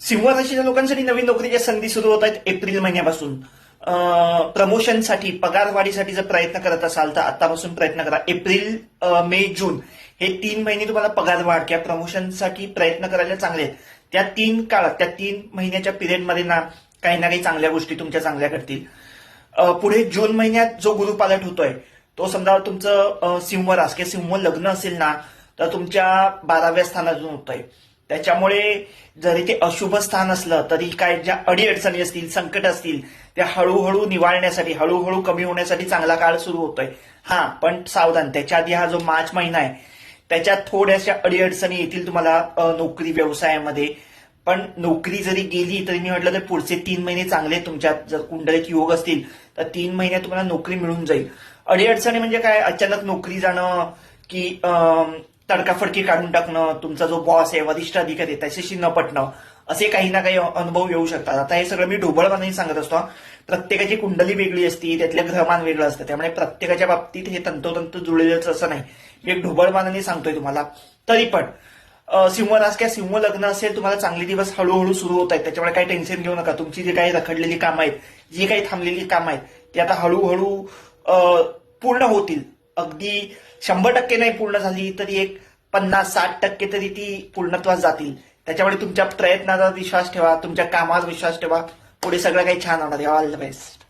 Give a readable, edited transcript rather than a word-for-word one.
सिंह राशीच्या लोकांसाठी नवीन नोकरीच्या संधी सुरू होत आहेत एप्रिल महिन्यापासून. प्रमोशनसाठी, पगारवाढीसाठी जर प्रयत्न करत असाल तर आतापासून प्रयत्न करा. एप्रिल, मे, जून हे 3 महिने तुम्हाला पगारवाढ किंवा प्रमोशनसाठी प्रयत्न करायला चांगले आहेत. त्या 3 महिन्याच्या पिरियडमध्ये ना काही चांगल्या गोष्टी तुमच्या चांगल्या घडतील. पुढे जून महिन्यात जो गुरुपालट होतोय तो समजा तुमचं सिंह रास किंवा सिंह लग्न असेल ना तर तुमच्या 12व्या स्थानातून होतोय. त्याच्यामुळे जरी ते अशुभ स्थान असलं तरी काय ज्या अडीअडचणी असतील, संकट असतील, त्या हळूहळू निवारण्यासाठी, हळूहळू कमी होण्यासाठी चांगला काळ सुरू होतोय. पण सावधान, त्याच्या आधी हा जो मार्च महिना आहे त्याच्यात थोड्याशा अडीअडचणी येतील तुम्हाला नोकरी व्यवसायामध्ये. पण नोकरी जरी गेली तरी मी म्हटलं तर पुढचे 3 महिने चांगले तुमच्यात जर कुंडलिक योग असतील तर 3 महिन्यात तुम्हाला नोकरी मिळून जाईल. अडीअडचणी म्हणजे काय, अचानक नोकरी जाणं की तडकाफडकी काढून टाकणं, तुमचा जो बॉस आहे, वरिष्ठ अधिकारी आहे त्याच्याशी न पटणं, असे काही ना काही अनुभव येऊ शकतात. आता हे सगळं मी ढोबळमानाने सांगत असतो. प्रत्येकाची कुंडली वेगळी असती, त्यातलं ग्रहमान वेगळं असतं, त्यामुळे प्रत्येकाच्या बाबतीत हे तंतोतंत जुळलेलंच असं नाही. मी एक ढोबळमानाने सांगतोय तुम्हाला. तरी पण सिंह रास किंवा सिंह लग्न असेल, तुम्हाला चांगले दिवस हळूहळू सुरू होत आहेत. त्याच्यामुळे काही टेन्शन घेऊ नका. तुमची जी काही रखडलेली कामं आहेत, जी काही थांबलेली कामं आहेत ती आता हळूहळू पूर्ण होतील. अगदी 100% नाही पूर्ण झाली तरी एक 50-60% तरी ती पूर्णत्वास जातील. त्याच्यामुळे तुमच्या प्रयत्नाचा विश्वास ठेवा, तुमच्या कामावर विश्वास ठेवा. पुढे सगळं काही छान होणार आहे. All the best.